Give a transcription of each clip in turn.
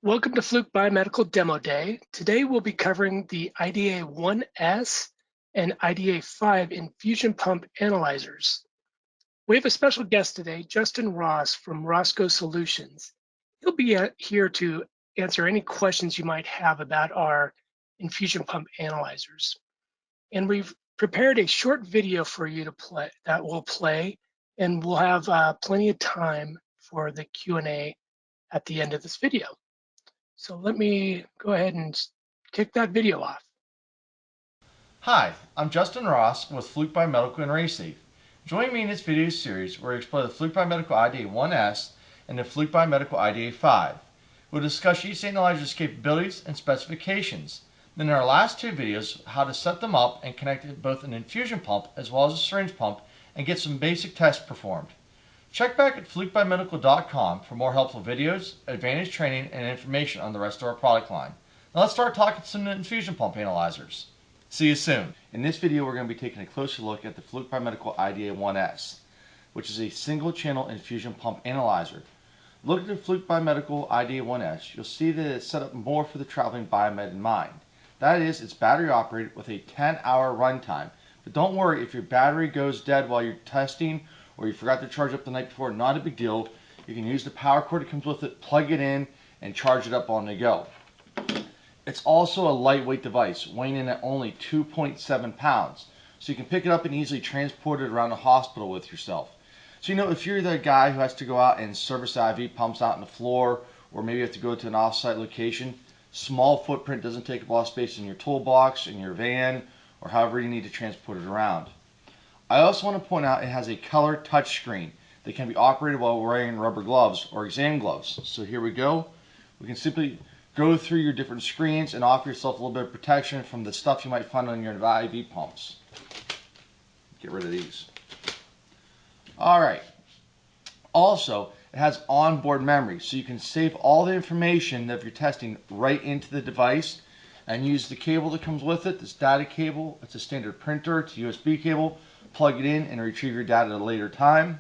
Welcome to Fluke Biomedical Demo Day. Today we'll be covering the IDA1S and IDA5 infusion pump analyzers. We have a special guest today, Justin Ross from RossCo Solutions. He'll be here to answer any questions you might have about our infusion pump analyzers. And we've prepared a short video for you to play that will play, and we'll have plenty of time for the Q&A at the end of this video. So let me go ahead and kick that video off. Hi, I'm Justin Ross with Fluke Biomedical and RaySafe. Join me in this video series where we explore the Fluke Biomedical IDA1S and the Fluke Biomedical IDA5. We'll discuss each analyzer's capabilities and specifications. Then in our last two videos, how to set them up and connect both an infusion pump as well as a syringe pump and get some basic tests performed. Check back at flukebiomedical.com for more helpful videos, advanced training, and information on the rest of our product line. Now let's start talking some infusion pump analyzers. See you soon. In this video, we're going to be taking a closer look at the Fluke Biomedical IDA1S, which is a single-channel infusion pump analyzer. Look at the Fluke Biomedical IDA1S. You'll see that it's set up more for the traveling biomed in mind. That is, it's battery operated with a 10-hour runtime. But don't worry if your battery goes dead while you're testing or you forgot to charge up the night before, not a big deal. You can use the power cord that comes with it, plug it in, and charge it up on the go. It's also a lightweight device, weighing in at only 2.7 pounds. So you can pick it up and easily transport it around the hospital with yourself. So if you're the guy who has to go out and service the IV pumps out on the floor, or maybe you have to go to an off-site location, small footprint doesn't take up a lot of space in your toolbox, in your van, or however you need to transport it around. I also want to point out it has a color touchscreen that can be operated while wearing rubber gloves or exam gloves. So here we go. We can simply go through your different screens and offer yourself a little bit of protection from the stuff you might find on your IV pumps. Get rid of these. Alright. Also, it has onboard memory, so you can save all the information of your testing right into the device and use the cable that comes with it, this data cable. It's a standard printer, it's a USB cable. Plug it in and retrieve your data at a later time.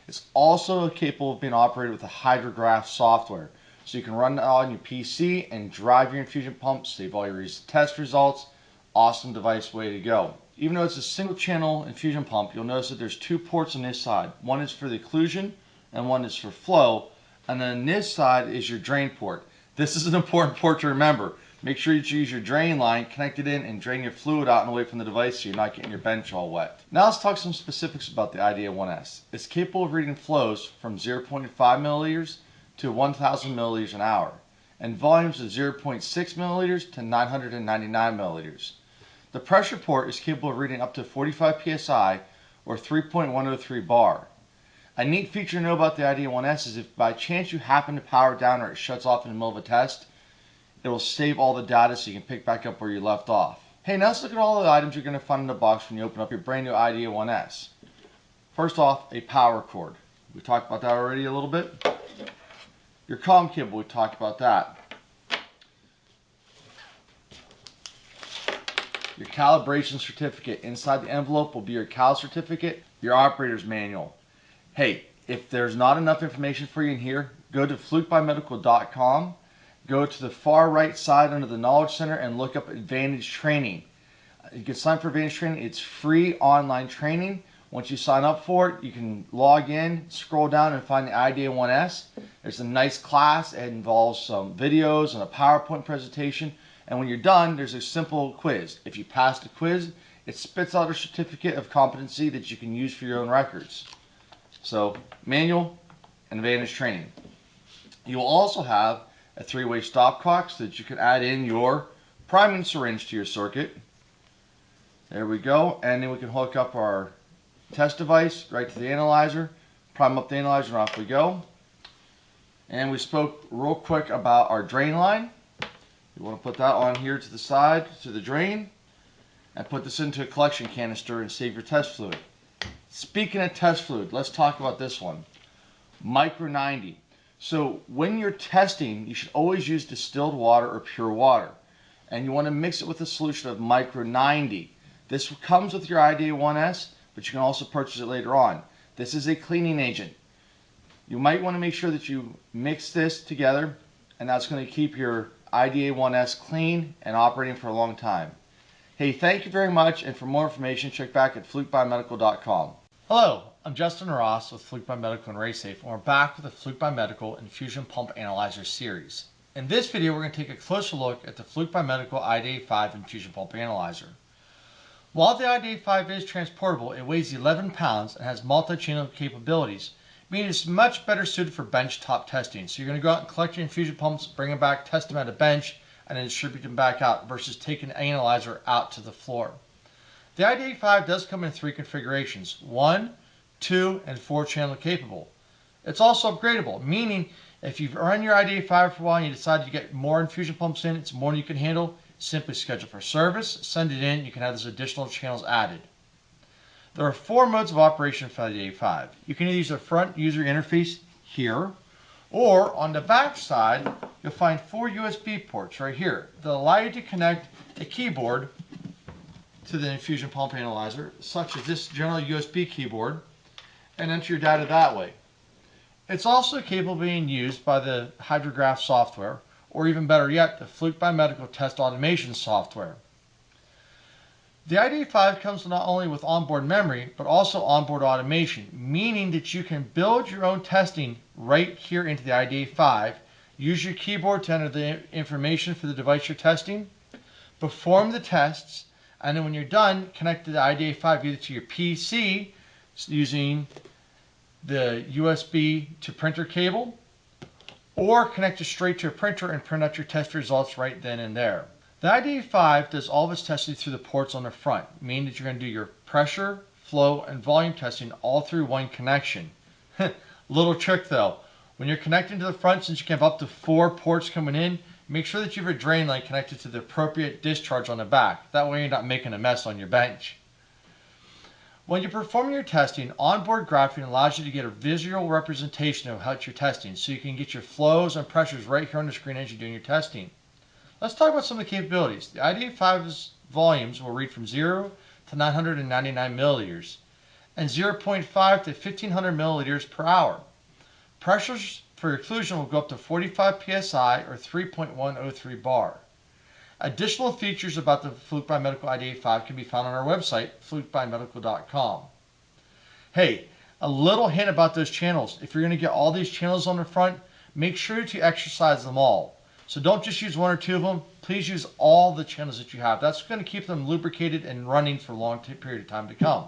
It's also capable of being operated with a hydrograph software. So you can run it on your PC and drive your infusion pump, save all your test results. Awesome device, way to go. Even though it's a single channel infusion pump, you'll notice that there's two ports on this side. One is for the occlusion and one is for flow. And then this side is your drain port. This is an important port to remember. Make sure you use your drain line, connect it in, and drain your fluid out and away from the device so you're not getting your bench all wet. Now let's talk some specifics about the IDA1S. It's capable of reading flows from 0.5 milliliters to 1,000 milliliters an hour, and volumes of 0.6 milliliters to 999 milliliters. The pressure port is capable of reading up to 45 psi or 3.103 bar. A neat feature to know about the IDA1S is if by chance you happen to power down or it shuts off in the middle of a test, it will save all the data so you can pick back up where you left off. Hey, now let's look at all the items you're going to find in the box when you open up your brand new IDA1S. First off, a power cord. We talked about that already a little bit. Your comm cable, we talked about that. Your calibration certificate. Inside the envelope will be your cal certificate, your operator's manual. Hey, if there's not enough information for you in here, go to flukebiomedical.com. Go to the far right side under the Knowledge Center and look up Advantage Training. You can sign up for Advantage Training. It's free online training. Once you sign up for it, you can log in, scroll down, and find the IDA1S. There's a nice class. It involves some videos and a PowerPoint presentation. And when you're done, there's a simple quiz. If you pass the quiz, it spits out a certificate of competency that you can use for your own records. So, manual and Advantage Training. You will also have a three-way stopcock so that you can add in your priming syringe to your circuit. There we go. And then we can hook up our test device right to the analyzer, prime up the analyzer, and off we go. And we spoke real quick about our drain line. You want to put that on here to the side, to the drain, and put this into a collection canister and save your test fluid. Speaking of test fluid, let's talk about this one. Micro 90. So when you're testing, you should always use distilled water or pure water. And you want to mix it with a solution of Micro 90. This comes with your IDA1S, but you can also purchase it later on. This is a cleaning agent. You might want to make sure that you mix this together and that's going to keep your IDA1S clean and operating for a long time. Hey, thank you very much, and for more information, check back at flukebiomedical.com. Hello, I'm Justin Ross with Fluke Biomedical and RaySafe, and we're back with the Fluke Biomedical Infusion Pump Analyzer series. In this video, we're going to take a closer look at the Fluke Biomedical ID5 Infusion Pump Analyzer. While the ID5 is transportable, it weighs 11 pounds and has multi-channel capabilities, meaning it's much better suited for benchtop testing. So you're going to go out and collect your infusion pumps, bring them back, test them at a bench, and then distribute them back out versus taking an analyzer out to the floor. The ID5 does come in 3 configurations, 1, 2, and 4 channel capable. It's also upgradable, meaning if you've run your ID5 for a while and you decide to get more infusion pumps in, it's more than you can handle, simply schedule for service, send it in, you can have those additional channels added. There are 4 modes of operation for the ID5. You can either use the front user interface here, or on the back side, you'll find 4 USB ports right here that allow you to connect a keyboard to the infusion pump analyzer, such as this general USB keyboard, and enter your data that way. It's also capable of being used by the Hydrograph software, or even better yet, the Fluke Biomedical Test Automation software. The ID5 comes not only with onboard memory, but also onboard automation, meaning that you can build your own testing right here into the ID5, use your keyboard to enter the information for the device you're testing, perform the tests, and then when you're done, connect the ID5 either to your PC using the USB to printer cable, or connect it straight to a printer and print out your test results right then and there. The ID5 does all of its testing through the ports on the front, meaning that you're going to do your pressure, flow, and volume testing all through one connection. Little trick though, when you're connecting to the front, since you can have up to 4 ports coming in, make sure that you have a drain line connected to the appropriate discharge on the back. That way you're not making a mess on your bench. When you're performing your testing, onboard graphing allows you to get a visual representation of how you're testing, so you can get your flows and pressures right here on the screen as you're doing your testing. Let's talk about some of the capabilities. The ID5's volumes will read from 0 to 999 milliliters and 0.5 to 1500 milliliters per hour. Pressures for occlusion will go up to 45 psi or 3.103 bar. Additional features about the Fluke Biomedical ID5 can be found on our website, flukebiomedical.com. Hey, a little hint about those channels. If you're going to get all these channels on the front, make sure to exercise them all. So don't just use 1 or 2 of them. Please use all the channels that you have. That's going to keep them lubricated and running for a long period of time to come.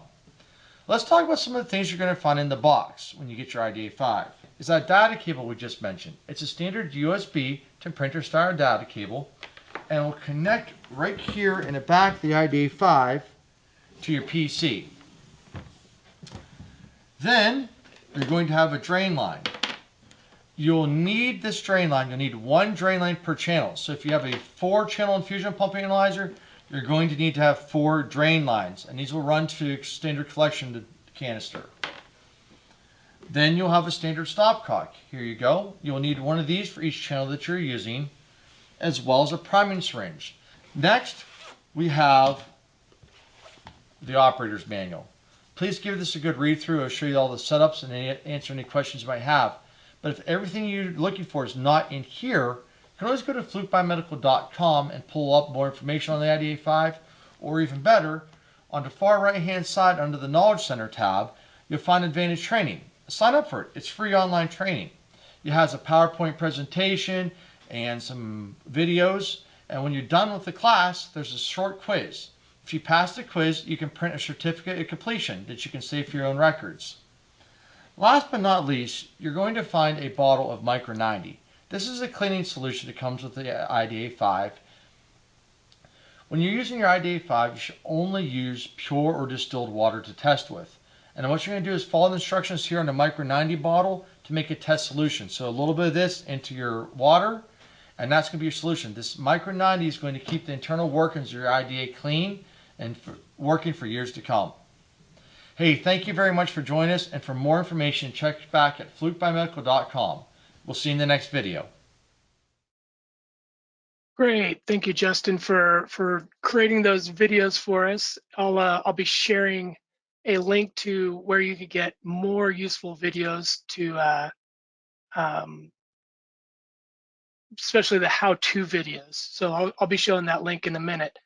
Let's talk about some of the things you're going to find in the box when you get your ID5. Is that data cable we just mentioned. It's a standard USB to printer style data cable, and will connect right here in the back of the ID5 to your PC. Then you're going to have a drain line. You'll need this drain line. You'll need 1 drain line per channel. So if you have a 4-channel infusion pump analyzer, you're going to need to have 4 drain lines, and these will run to standard collection canister. Then you'll have a standard stopcock. Here you go. You'll need 1 of these for each channel that you're using, as well as a priming syringe. Next, we have the operator's manual. Please give this a good read through. I'll show you all the setups and answer any questions you might have. But if everything you're looking for is not in here, you can always go to flukebiomedical.com and pull up more information on the ID5, or even better, on the far right hand side under the Knowledge Center tab, you'll find Advantage Training. Sign up for it. It's free online training. It has a PowerPoint presentation and some videos, and when you're done with the class, there's a short quiz. If you pass the quiz, you can print a certificate of completion that you can save for your own records. Last but not least, you're going to find a bottle of Micro 90. This is a cleaning solution that comes with the ID5. When you're using your ID5, you should only use pure or distilled water to test with. And what you're going to do is follow the instructions here on the Micro 90 bottle to make a test solution. So a little bit of this into your water, and that's going to be your solution. This Micro 90 is going to keep the internal workings of your IDA clean and working for years to come. Hey, thank you very much for joining us, and for more information, check back at flukebiomedical.com. We'll see you in the next video. Great, thank you, Justin, for creating those videos for us. I'll be sharing a link to where you could get more useful videos to especially the how-to videos. So I'll be showing that link in a minute.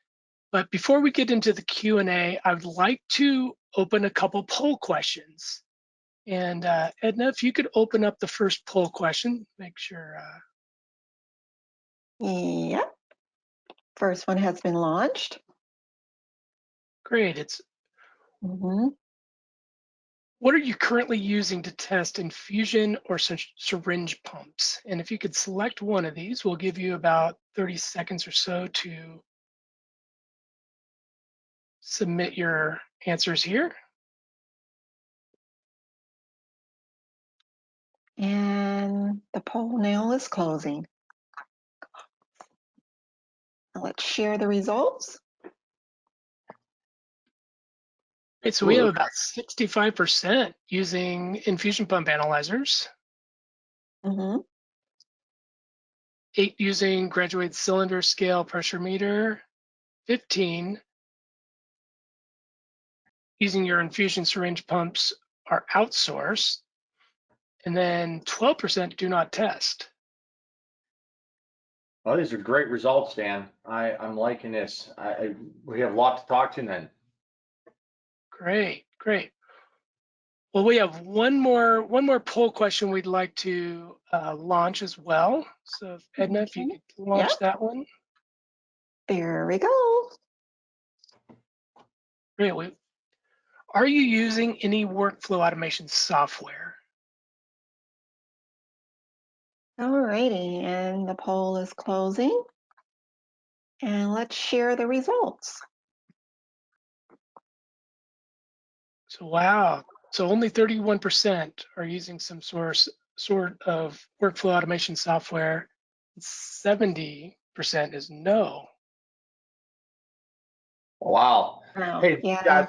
But before we get into the Q&A, I would like to open a couple poll questions. And Edna, if you could open up the first poll question, make sure. Yep. First one has been launched. Great. It's what are you currently using to test infusion or syringe pumps? And if you could select one of these, we'll give you about 30 seconds or so to submit your answers here. And the poll now is closing. Let's share the results. Right, so we have about 65% using infusion pump analyzers, 8 using graduated cylinder scale pressure meter, 15 using your infusion syringe pumps are outsourced, and then 12% do not test. Well, these are great results, Dan. I'm liking this. We have a lot to talk to then. Great, great. Well, we have one more poll question we'd like to launch as well. So Edna, if you could launch that one. There we go. Great. Are you using any workflow automation software? Alrighty, and the poll is closing. And let's share the results. So wow, so only 31% are using some sort of workflow automation software. 70% is no. Wow. Hey, yeah. guys,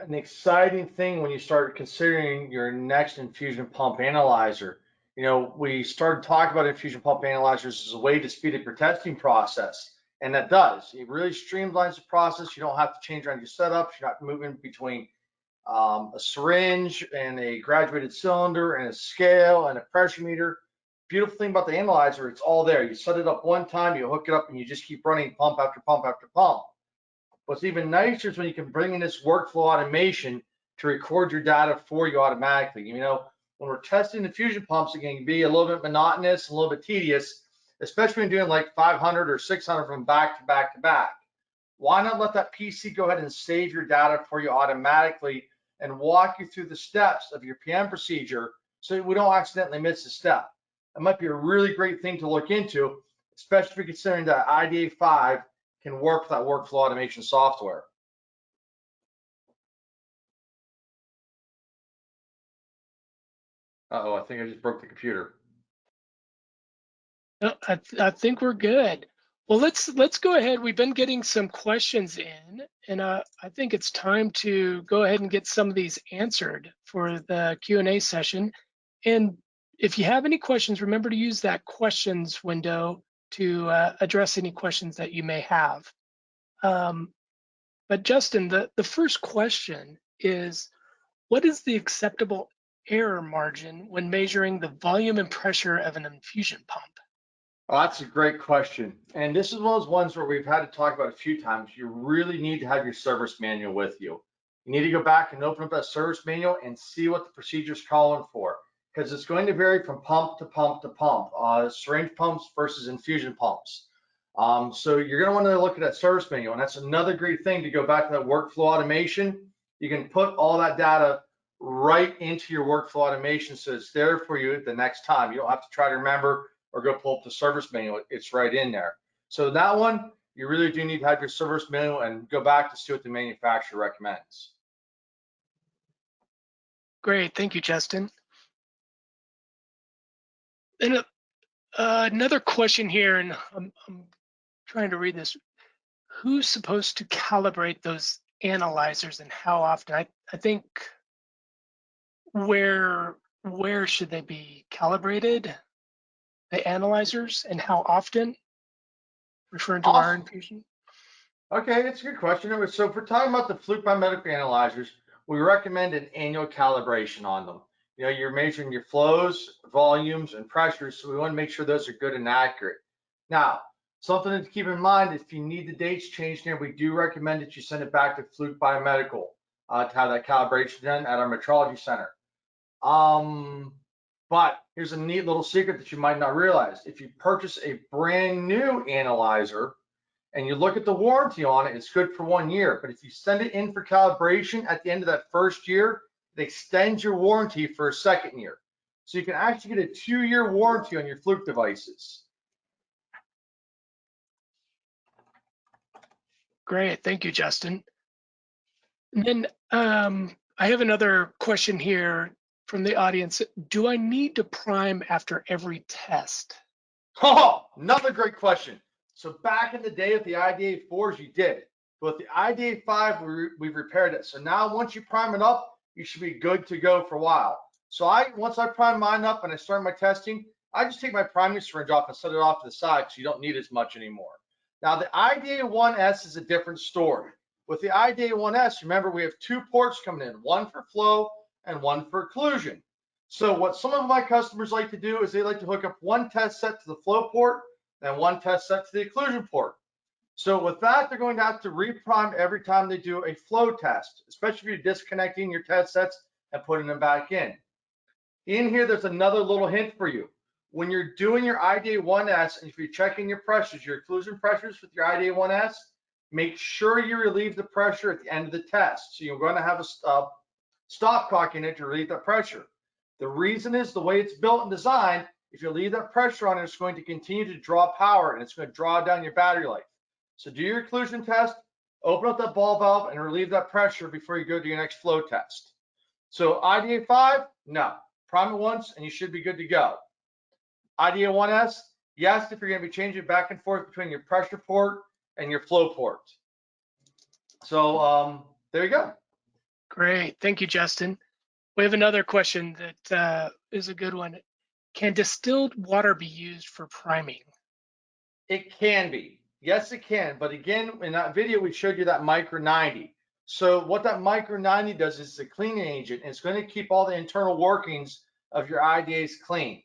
an exciting thing when you start considering your next infusion pump analyzer. You know, we started talking about infusion pump analyzers as a way to speed up your testing process, and that does. It really streamlines the process. You don't have to change around your setups. You're not moving between a syringe and a graduated cylinder and a scale and a pressure meter. Beautiful thing about the analyzer, it's all there. You set it up one time, you hook it up, and you just keep running pump after pump after pump. What's even nicer is when you can bring in this workflow automation to record your data for you automatically. You know, when we're testing infusion pumps, it can be a little bit monotonous, a little bit tedious, especially when doing like 500 or 600 from back to back to back. Why not let that PC go ahead and save your data for you automatically and walk you through the steps of your PM procedure so we don't accidentally miss a step? It might be a really great thing to look into, especially if you're considering that ID5 can work with that workflow automation software. Uh-oh, I think I just broke the computer. No, I think we're good. Well, let's go ahead. We've been getting some questions in, and I think it's time to go ahead and get some of these answered for the Q&A session. And if you have any questions, remember to use that questions window to address any questions that you may have. But Justin, the first question is, what is the acceptable error margin when measuring the volume and pressure of an infusion pump? Oh, that's a great question. And this is one of those ones where we've had to talk about a few times. You really need to have your service manual with you. You need to go back and open up that service manual and see what the procedure is calling for, because it's going to vary from pump to pump to pump, syringe pumps versus infusion pumps. So you're going to want to look at that service manual. And that's another great thing to go back to that workflow automation. You can put all that data right into your workflow automation so it's there for you the next time. You don't have to try to remember or go pull up the service manual. It's right in there. So that one, you really do need to have your service manual and go back to see what the manufacturer recommends. Great, thank you, Justin. And another question here, and I'm trying to read this. Who's supposed to calibrate those analyzers and how often? I think where should they be calibrated? The analyzers, and how often? Referring to our infusion. Okay, that's a good question. So if we're talking about the Fluke Biomedical analyzers, we recommend an annual calibration on them. You know, you're measuring your flows, volumes, and pressures, so we want to make sure those are good and accurate. Now, something to keep in mind, if you need the dates changed here, we do recommend that you send it back to Fluke Biomedical to have that calibration done at our metrology center. But here's a neat little secret that you might not realize. If you purchase a brand new analyzer and you look at the warranty on it, it's good for 1 year. But if you send it in for calibration at the end of that first year, it extends your warranty for a second year. So you can actually get a 2-year warranty on your Fluke devices. Great, thank you, Justin. And then I have another question here from the audience. Do I need to prime after every test? Oh, another great question. So back in the day with the ID4s, you did. But with the ID5, we've repaired it. So now once you prime it up, you should be good to go for a while. So once I prime mine up and I start my testing, I just take my priming syringe off and set it off to the side so you don't need as much anymore. Now the ID1S is a different story. With the ID1S, remember we have 2 ports coming in, one for flow and one for occlusion. So what some of my customers like to do is they like to hook up one test set to the flow port and one test set to the occlusion port. So with that, they're going to have to reprime every time they do a flow test, especially if you're disconnecting your test sets and putting them back in. In here, there's another little hint for you. When you're doing your ID1S, and if you're checking your pressures, your occlusion pressures with your ID1S, make sure you relieve the pressure at the end of the test. So you're going to have a stopcock in it to relieve that pressure. The reason is the way it's built and designed. If you leave that pressure on, it's going to continue to draw power and it's going to draw down your battery life. So do your occlusion test, open up that ball valve and relieve that pressure before you go to your next flow test. So IDA5, no. Prime it once and you should be good to go. IDA1S, yes, if you're going to be changing back and forth between your pressure port and your flow port. So there you go. Great, thank you, Justin. We have another question that is a good one. Can distilled water be used for priming? It can be. Yes, it can. But again, in that video, we showed you that micro 90. So what that micro 90 does is it's a cleaning agent. And it's going to keep all the internal workings of your IDAs clean.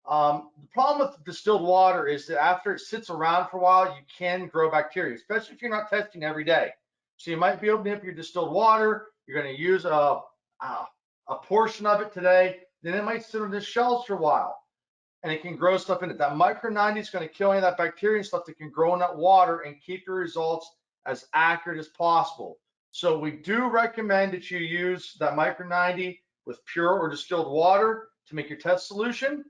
The problem with distilled water is that after it sits around for a while, you can grow bacteria, especially if you're not testing every day. So you might be opening up your distilled water. You're going to use a portion of it today. Then it might sit on the shelves for a while. And it can grow stuff in it. That micro 90 is going to kill any of that bacteria and stuff that can grow in that water and keep your results as accurate as possible. So we do recommend that you use that micro 90 with pure or distilled water to make your test solution.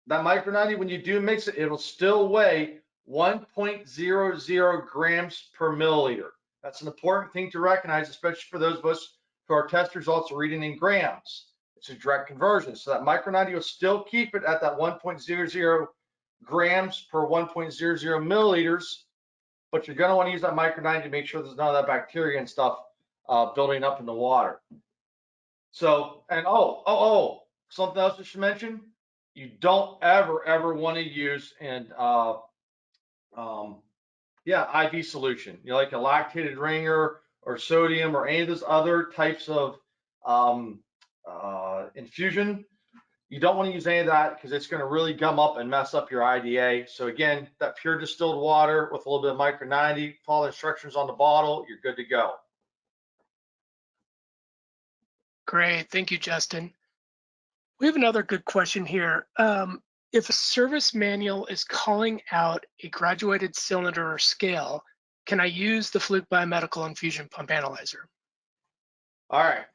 That micro 90, when you do mix it, it'll still weigh 1.00 grams per milliliter. That's an important thing to recognize, especially for those of us who our test results are reading in grams. It's a direct conversion. So that micro 90 will still keep it at that 1.00 grams per 1.00 milliliters, but you're going to want to use that micro 90 to make sure there's none of that bacteria and stuff building up in the water. So, and something else I should mention, you don't ever want to use an IV solution, you know, like a lactated ringer or sodium or any of those other types of infusion. You don't want to use any of that because it's going to really gum up and mess up your IDA. So again, that pure distilled water with a little bit of micro 90, follow the instructions on the bottle, you're good to go. Great, thank you, Justin. We have another good question here. If a service manual is calling out a graduated cylinder or scale, can I use the Fluke Biomedical Infusion Pump Analyzer? All right,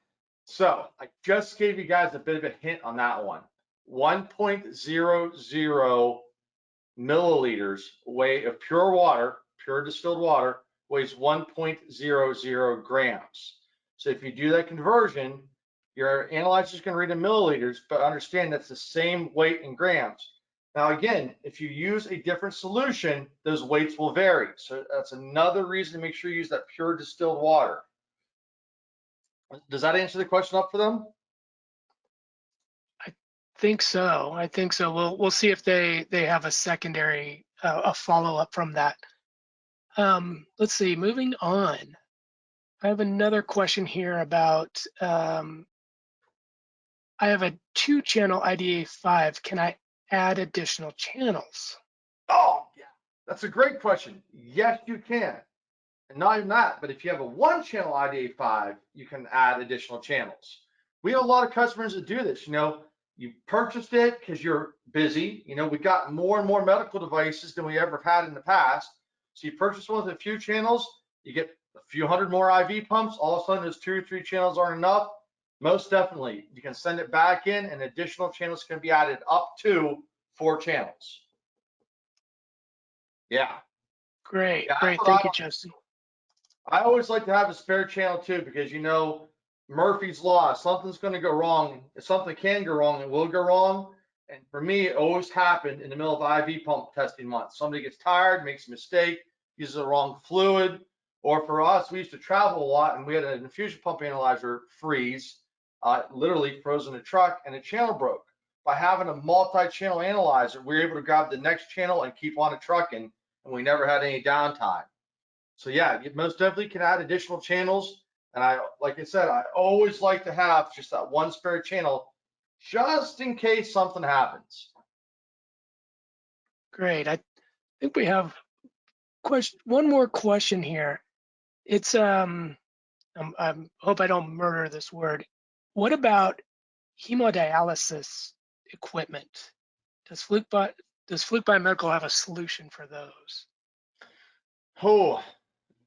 so I just gave you guys a bit of a hint on that one. 1.00 milliliters weight of pure water, pure distilled water, weighs 1.00 grams. So if you do that conversion, your analyzer is going to read in milliliters, but understand that's the same weight in grams. Now, again, if you use a different solution, those weights will vary. So that's another reason to make sure you use that pure distilled water. Does that answer the question up for them? I think so. We'll see if they have a secondary, a follow-up from that. Let's see, moving on. I have another question here about I have a 2-channel IDA5. Can I add additional channels? Oh, yeah, that's a great question. Yes, you can. And not even that, but if you have a 1-channel IDA5, you can add additional channels. We have a lot of customers that do this. You purchased it because you're busy. We've got more and more medical devices than we ever had in the past. So you purchase one with a few channels, you get a few hundred more IV pumps. All of a sudden, those 2 or 3 channels aren't enough. Most definitely, you can send it back in, and additional channels can be added up to 4 channels. Yeah, Great, yeah, that's great. what Thank you, Justin. I always like to have a spare channel too, because Murphy's Law, something's going to go wrong. If something can go wrong, it will go wrong. And for me, it always happened in the middle of IV pump testing month. Somebody gets tired, makes a mistake, uses the wrong fluid. Or for us, we used to travel a lot, and we had an infusion pump analyzer freeze, literally frozen a truck, and a channel broke. By having a multi-channel analyzer, we were able to grab the next channel and keep on a trucking, and we never had any downtime. So yeah, you most definitely can add additional channels. And like I said, I always like to have just that one spare channel just in case something happens. Great. I think we have one more question here. It's I hope I don't murder this word. What about hemodialysis equipment? Does Fluke Biomedical have a solution for those? Oh,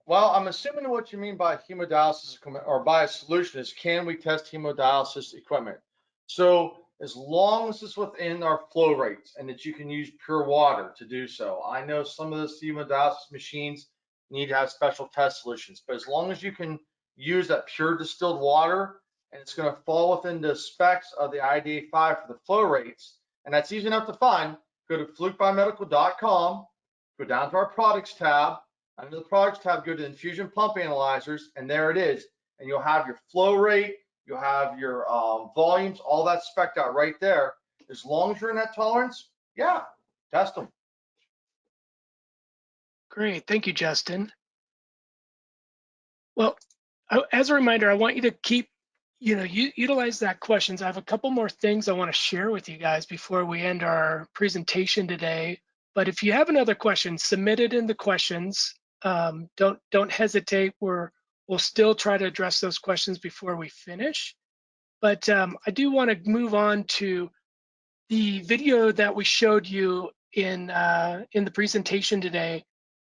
well, I'm assuming what you mean by hemodialysis equipment or by a solution is, can we test hemodialysis equipment? So as long as it's within our flow rates and that you can use pure water to do so. I know some of those hemodialysis machines need to have special test solutions, but as long as you can use that pure distilled water and it's going to fall within the specs of the ID5 for the flow rates, and that's easy enough to find, go to flukebiomedical.com, go down to our products tab. Under the products tab, go to infusion pump analyzers, and there it is. And you'll have your flow rate, you'll have your volumes, all that spec'd out right there. As long as you're in that tolerance, yeah, test them. Great, thank you, Justin. Well, as a reminder, I want you to keep, utilize that questions. I have a couple more things I want to share with you guys before we end our presentation today. But if you have another question, submit it in the questions. Don't hesitate. We'll still try to address those questions before we finish. But I do want to move on to the video that we showed you in the presentation today.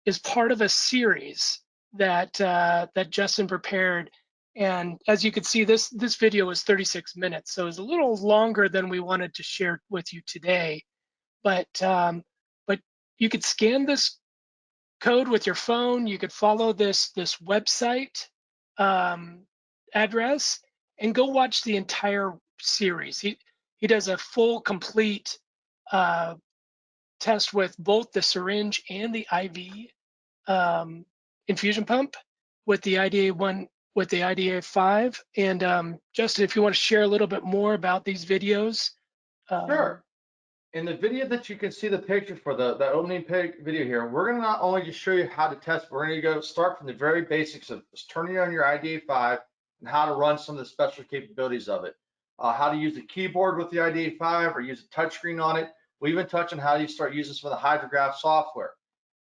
Is part of a series that that Justin prepared, and as you can see, this video is 36 minutes, so it's a little longer than we wanted to share with you today. But you could scan this code with your phone. You could follow this website address and go watch the entire series. He does a full, complete test with both the syringe and the IV infusion pump with the IDA1 with the IDA5. And Justin, if you want to share a little bit more about these videos. Sure. In the video that you can see the picture for the opening video here, we're going to not only just show you how to test, we're going to go start from the very basics of just turning on your IDA5 and how to run some of the special capabilities of it. How to use the keyboard with the IDA5 or use a touchscreen on it. We even touch on how you start using some of the hydrograph software.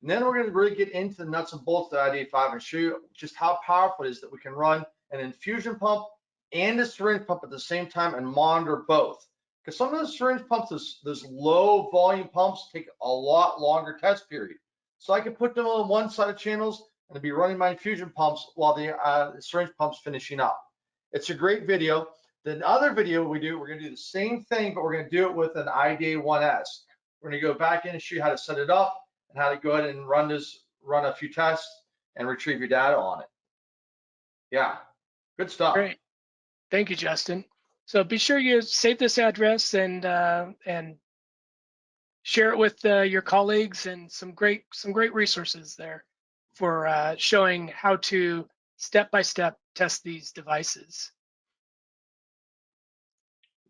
And then we're going to really get into the nuts and bolts of the ID5 and show you just how powerful it is that we can run an infusion pump and a syringe pump at the same time and monitor both. Because some of those syringe pumps, those low volume pumps, take a lot longer test period. So I can put them on one side of channels and be running my infusion pumps while the syringe pump's finishing up. It's a great video. The other video we're going to do the same thing, but we're going to do it with an IDA1S. We're going to go back in and show you how to set it up and how to go ahead and run a few tests and retrieve your data on it. Yeah, good stuff. Great, thank you, Justin. So be sure you save this address and share it with your colleagues, and some great resources there for showing how to step-by-step test these devices.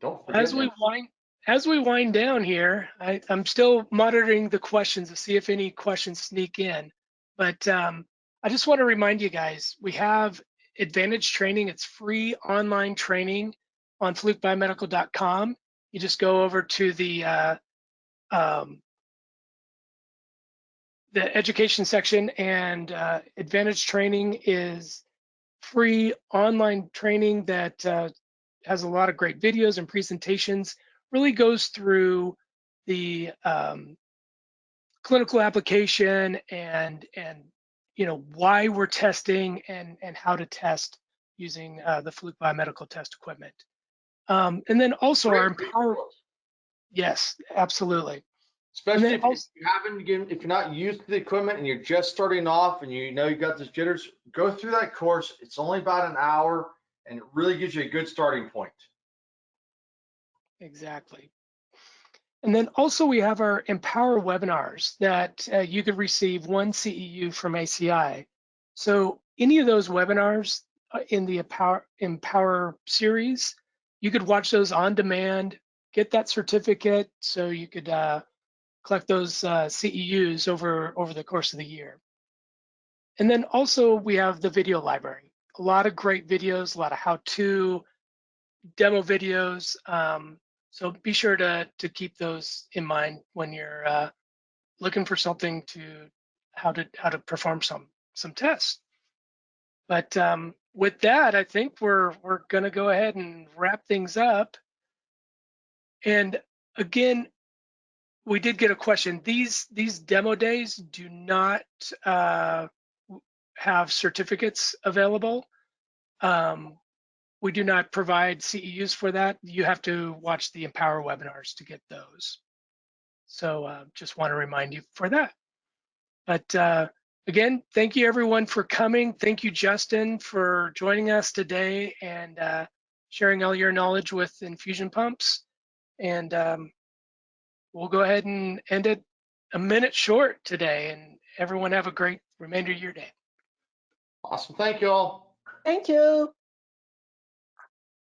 Don't forget, as we wind down here, I'm still monitoring the questions to see if any questions sneak in. But I just want to remind you guys, we have Advantage training. It's free online training. on flukebiomedical.com. You just go over to the education section, and Advantage Training is free online training that has a lot of great videos and presentations, really goes through the clinical application and why we're testing and how to test using the Fluke Biomedical test equipment. And then also our Empower. Yes, absolutely. Especially if you're not used to the equipment and you're just starting off and you know you got this jitters, go through that course. It's only about an hour and it really gives you a good starting point. Exactly. And then also we have our Empower webinars that you could receive 1 CEU from ACI. So any of those webinars in the Empower series, you could watch those on demand, get that certificate, so you could collect those CEUs over the course of the year. And then also we have the video library. A lot of great videos, a lot of how-to demo videos. So be sure to keep those in mind when you're looking for something to how to perform some tests. But with that, I think we're going to go ahead and wrap things up. And again, we did get a question. These demo days do not have certificates available. We do not provide CEUs for that. You have to watch the Empower webinars to get those. So just want to remind you for that. But again, thank you everyone for coming. Thank you, Justin, for joining us today and sharing all your knowledge with infusion pumps. And we'll go ahead and end it a minute short today. And everyone have a great remainder of your day. Awesome. Thank you all. Thank you.